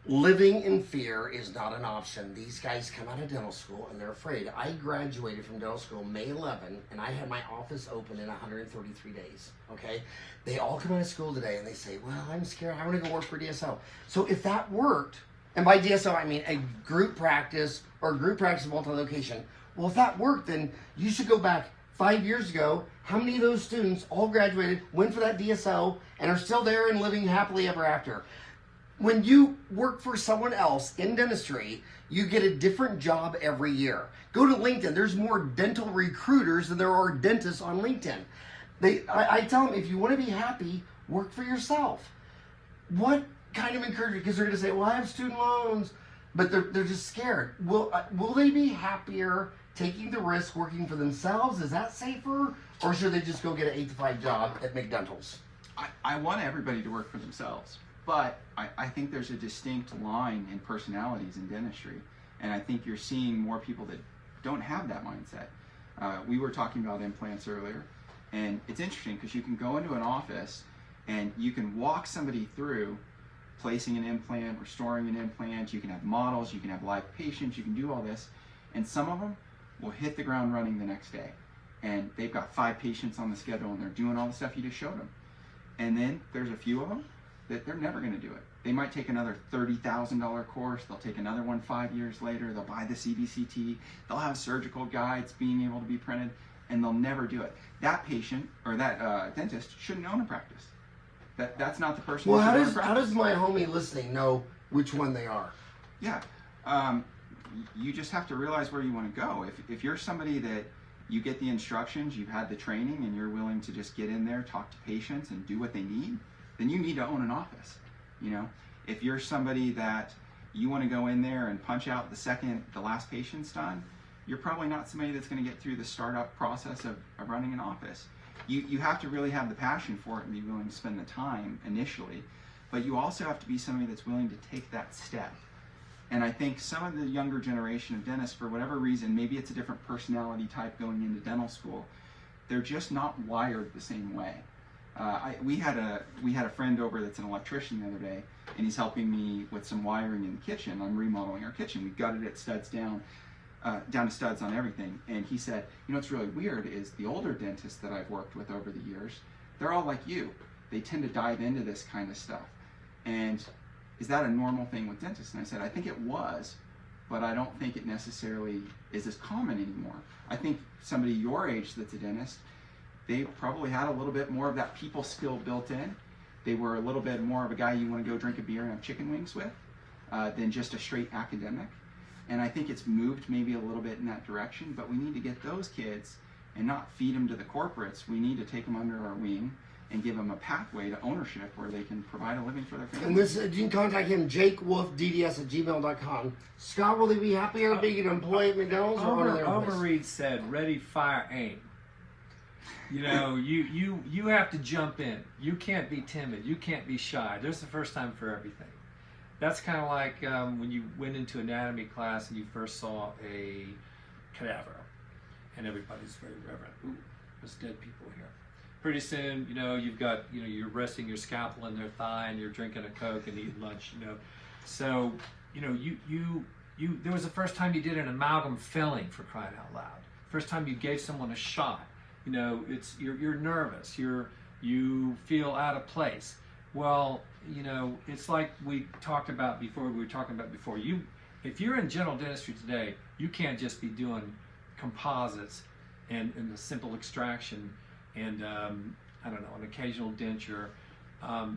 Living in fear is not an option. These guys come out of dental school and they're afraid. I graduated from dental school May 11, and I had my office open in 133 days. Okay, they all come out of school today and they say, "Well, I'm scared. I want to go work for DSO." So if that worked, and by DSO I mean a group practice or group practice multi-location. Well, if that worked, then you should go back 5 years ago. How many of those students all graduated, went for that DSO, and are still there and living happily ever after? When you work for someone else in dentistry, you get a different job every year. Go to LinkedIn. There's more dental recruiters than there are dentists on LinkedIn. I tell them, if you want to be happy, work for yourself. What kind of encouragement? Because they're going to say, well, I have student loans, but they're just scared. Will they be happier taking the risk working for themselves? Is that safer? Or should they just go get an 8-to-5 job at McDentals? I want everybody to work for themselves. But I think there's a distinct line in personalities in dentistry. And I think you're seeing more people that don't have that mindset. We were talking about implants earlier. And it's interesting because you can go into an office and you can walk somebody through placing an implant, restoring an implant. You can have models, you can have live patients, you can do all this. And some of them will hit the ground running the next day. And they've got 5 patients on the schedule and they're doing all the stuff you just showed them. And then there's a few of them that they're never going to do it. They might take another $30,000 course. They'll take another one 5 years later. They'll buy the CBCT. They'll have surgical guides being able to be printed, and they'll never do it. That patient or that dentist shouldn't own a practice. That's not the person. Well, how does my homie listening know which one they are? Yeah, you just have to realize where you want to go. If you're somebody that you get the instructions, you've had the training, and you're willing to just get in there, talk to patients, and do what they need, then you need to own an office. You know, if you're somebody that you want to go in there and punch out the second the last patient's done, you're probably not somebody that's going to get through the startup process of running an office. You have to really have the passion for it and be willing to spend the time initially, but you also have to be somebody that's willing to take that step. And I think some of the younger generation of dentists, for whatever reason, maybe it's a different personality type going into dental school, they're just not wired the same way. We had a friend over that's an electrician the other day, and he's helping me with some wiring in the kitchen. I'm remodeling our kitchen. We gutted it studs down to studs on everything. And he said, you know what's really weird is the older dentists that I've worked with over the years, they're all like you. They tend to dive into this kind of stuff. And is that a normal thing with dentists? And I said, I think it was, but I don't think it necessarily is as common anymore. I think somebody your age that's a dentist, they probably had a little bit more of that people skill built in. They were a little bit more of a guy you want to go drink a beer and have chicken wings with than just a straight academic. And I think it's moved maybe a little bit in that direction, but we need to get those kids and not feed them to the corporates. We need to take them under our wing and give them a pathway to ownership where they can provide a living for their family. And this, you can contact him, jakewolfdds@gmail.com. Scott, will they be happier being an employee at McDonald's or owning their own place? Reed said, ready, fire, aim. You know, you have to jump in. You can't be timid. You can't be shy. There's the first time for everything. That's kind of like when you went into anatomy class and you first saw a cadaver, and everybody's very reverent. Ooh, there's dead people here. Pretty soon, you know, you've got, you know, you're resting your scalpel in their thigh and you're drinking a Coke and eating lunch, you know. So, you know, there was the first time you did an amalgam filling, for crying out loud. First time you gave someone a shot. You know, you're nervous. You feel out of place. Well, you know, it's like we talked about before. If you're in general dentistry today, you can't just be doing composites and a simple extraction and I don't know, an occasional denture.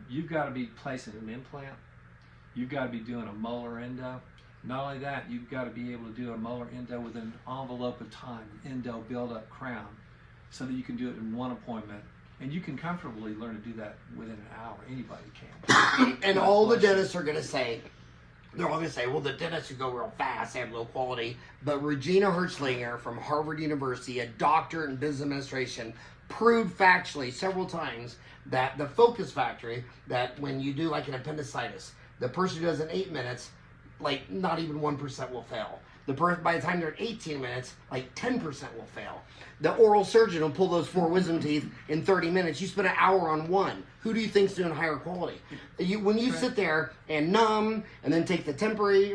You've got to be placing an implant. You've got to be doing a molar endo. Not only that, you've got to be able to do a molar endo within an envelope of time, endo build-up crown, so that you can do it in one appointment. And you can comfortably learn to do that within an hour. Anybody can. And all the dentists are going to say, they're all going to say, well, the dentists who go real fast, they have low quality. But Regina Hertzlinger from Harvard University, a doctorate in business administration, proved factually several times that the Focus Factory, that when you do like an appendicitis, the person who does it in 8 minutes, like not even 1% will fail. by the time they're at 18 minutes, like 10% will fail. The oral surgeon will pull those 4 wisdom teeth in 30 minutes. You spend an hour on one. Who do you think's doing higher quality? When you sit there and numb, and then take the temporary,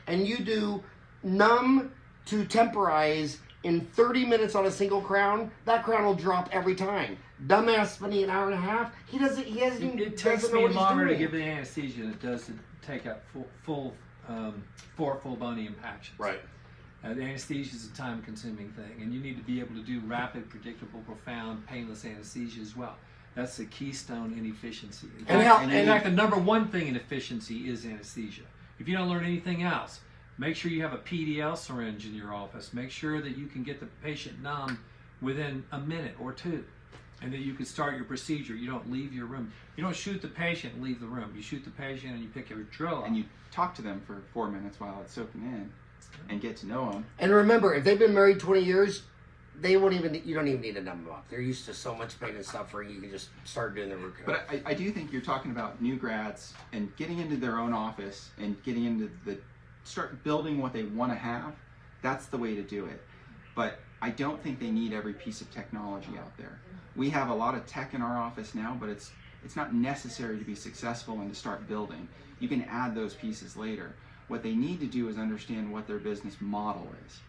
and you do numb to temporize in 30 minutes on a single crown, that crown will drop every time. Dumbass spending an hour and a half, he hasn't It takes doesn't know me what he's longer to doing. give the anesthesia than it does to take up 4 full bony impactions. Right. The anesthesia is a time-consuming thing, and you need to be able to do rapid, predictable, profound, painless anesthesia as well. That's the keystone in efficiency. In fact, the number one thing in efficiency is anesthesia. If you don't learn anything else, make sure you have a PDL syringe in your office. Make sure that you can get the patient numb within a minute or 2, and that you can start your procedure. You don't leave your room. You don't shoot the patient and leave the room. You shoot the patient and you pick your drill up. And you talk to them for 4 minutes while it's soaking in, and get to know them. And remember, if they've been married 20 years, you don't even need to numb them up. They're used to so much pain and suffering, you can just start doing the root canal. But I do think you're talking about new grads and getting into their own office and getting into start building what they want to have. That's the way to do it. But I don't think they need every piece of technology out there. We have a lot of tech in our office now, but it's not necessary to be successful and to start building. You can add those pieces later. What they need to do is understand what their business model is.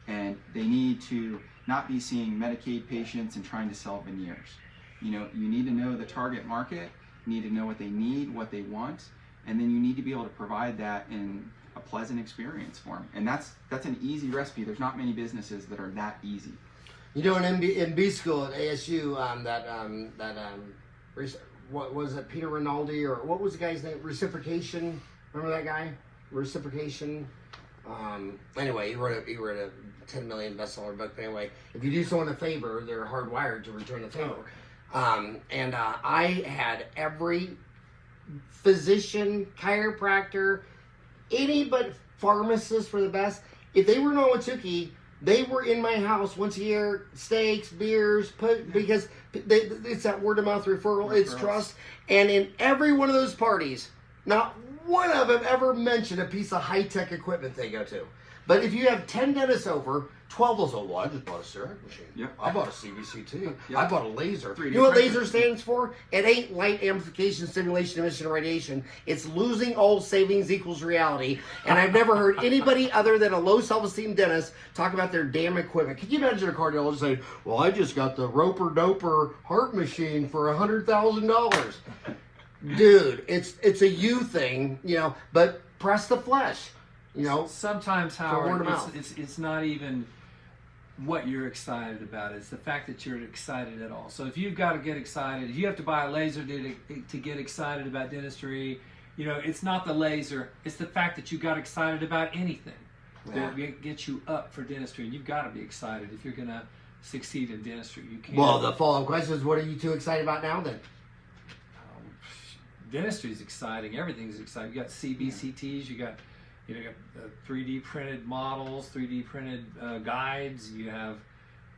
And they need to not be seeing Medicaid patients and trying to sell veneers. You need to know the target market, you need to know what they need, what they want, and then you need to be able to provide that in a pleasant experience for them. And that's an easy recipe. There's not many businesses that are that easy. In MB school at ASU, what was it, Peter Rinaldi, or what was the guy's name? Reciprocation. Remember that guy? Reciprocation. Anyway, he wrote a 10 million bestseller book. But anyway, if you do someone a favor, they're hardwired to return the favor. I had every physician, chiropractor, anybody, pharmacist for the best. If they were in Owatuki, they were in my house once a year, steaks, beers, because it's that word of mouth referral, it's trust. And in every one of those parties, not one of them ever mentioned a piece of high-tech equipment they go to. But if you have 10 dentists over, 12 will say, well, I just bought a CEREC machine. Yep. I bought a CBCT. Yep. Yep. I bought a laser. 3D You know what printer. laser stands for? It ain't light amplification, stimulation, emission, and radiation. It's losing all savings equals reality. And I've never heard anybody other than a low self-esteem dentist talk about their damn equipment. Could you imagine a cardiologist saying, well, I just got the Roper Doper heart machine for $100,000. Dude, it's a you thing, but press the flesh, Sometimes, word Howard, of mouth. it's not even what you're excited about. It's the fact that you're excited at all. So if you've got to get excited, if you have to buy a laser to get excited about dentistry, it's not the laser. It's the fact that you got excited about anything that gets you up for dentistry. And you've got to be excited if you're going to succeed in dentistry. You can't. Well, the follow-up question is, what are you two excited about now then? Dentistry is exciting. Everything's exciting. You got CBCTs. You got 3D printed models, 3D printed guides. You have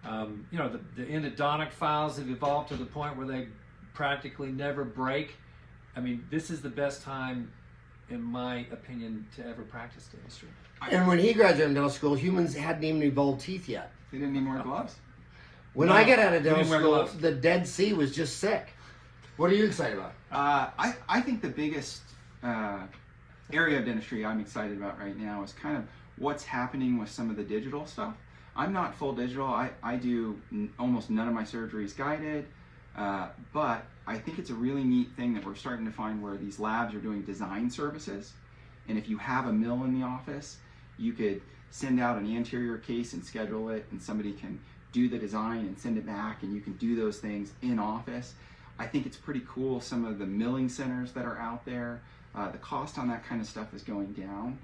the endodontic files have evolved to the point where they practically never break. I mean, this is the best time, in my opinion, to ever practice dentistry. And when he graduated from dental school, humans hadn't even evolved teeth yet. They didn't need more gloves. When No, I got out of we dental didn't wear school, gloves. the Dead Sea was just sick. What are you excited about? I think the biggest area of dentistry I'm excited about right now is kind of what's happening with some of the digital stuff. I'm not full digital. I do almost none of my surgeries guided, but I think it's a really neat thing that we're starting to find where these labs are doing design services. And if you have a mill in the office, you could send out an anterior case and schedule it, and somebody can do the design and send it back, and you can do those things in office. I think it's pretty cool, some of the milling centers that are out there. The cost on that kind of stuff is going down.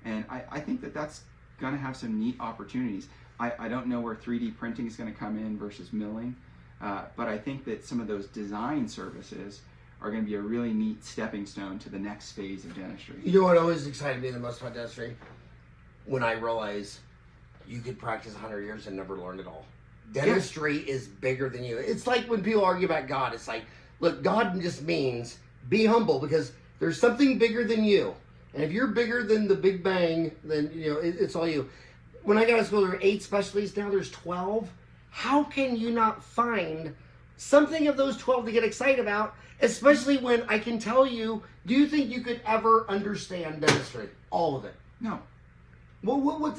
And I think that's going to have some neat opportunities. I don't know where 3D printing is going to come in versus milling, but I think that some of those design services are going to be a really neat stepping stone to the next phase of dentistry. You know what always excited me the most about dentistry? When I realized you could practice 100 years and never learn it all. Dentistry is bigger than you. It's like when people argue about God. It's like, look, God just means be humble because there's something bigger than you. And if you're bigger than the Big Bang, then it's all you. When I got to school, there were 8 specialties. Now there's 12. How can you not find something of those 12 to get excited about? Especially when I can tell you, do you think you could ever understand dentistry? All of it. No. Well,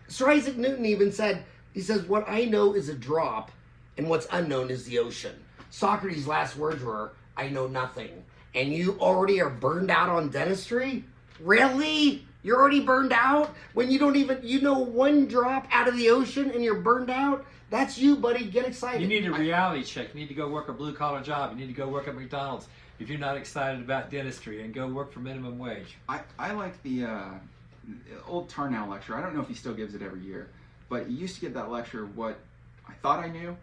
Sir Isaac Newton even said, he says, what I know is a drop, and what's unknown is the ocean. Socrates' last words were, I know nothing. And you already are burned out on dentistry? Really? You're already burned out? When you don't even, one drop out of the ocean and you're burned out? That's you, buddy. Get excited. You need a reality check. You need to go work a blue-collar job. You need to go work at McDonald's if you're not excited about dentistry, and go work for minimum wage. I like the old Tarnow lecture. I don't know if he still gives it every year, but he used to give that lecture, what I thought I knew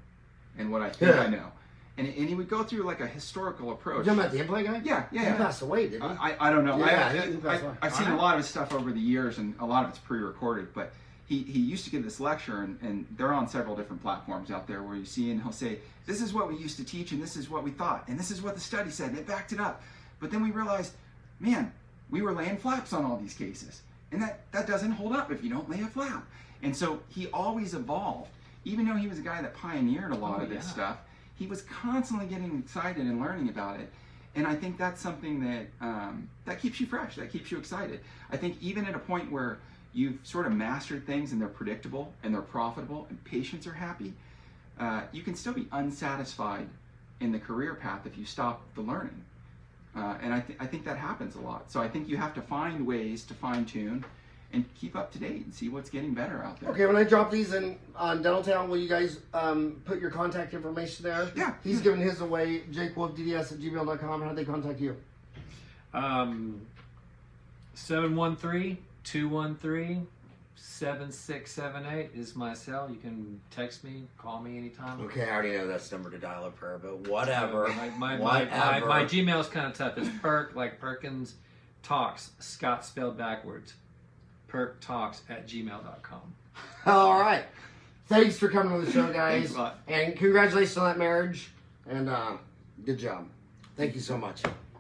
and what I think I know. And he would go through like a historical approach. You're talking about the implant guy? Yeah. He passed away, didn't he? I don't know. Yeah, he passed away. I've seen a lot of his stuff over the years, and a lot of it's pre-recorded, but he used to give this lecture, and they're on several different platforms out there where you see, and he'll say, this is what we used to teach, and this is what we thought, and this is what the study said, and it backed it up. But then we realized, man, we were laying flaps on all these cases, and that doesn't hold up if you don't lay a flap. And so he always evolved. Even though he was a guy that pioneered a lot of this stuff, he was constantly getting excited and learning about it. And I think that's something that keeps you fresh, that keeps you excited. I think even at a point where you've sort of mastered things and they're predictable and they're profitable and patients are happy, you can still be unsatisfied in the career path if you stop the learning. And I think that happens a lot. So I think you have to find ways to fine-tune and keep up to date and see what's getting better out there. Okay, when I drop these in on Dental Town, will you guys put your contact information there? Yeah. He's giving his away, jakewolfdds@gmail.com. How do they contact you? 713-213-7678 is my cell. You can text me, call me anytime. Okay, I already know that's the number to dial up prayer, but whatever. My Whatever. Gmail's kind of tough. It's Perk, like Perkins Talks, Scott spelled backwards. PerkTalks@gmail.com. All right. Thanks for coming on the show, guys. Thanks a lot. And congratulations on that marriage. And good job. Thank you so much.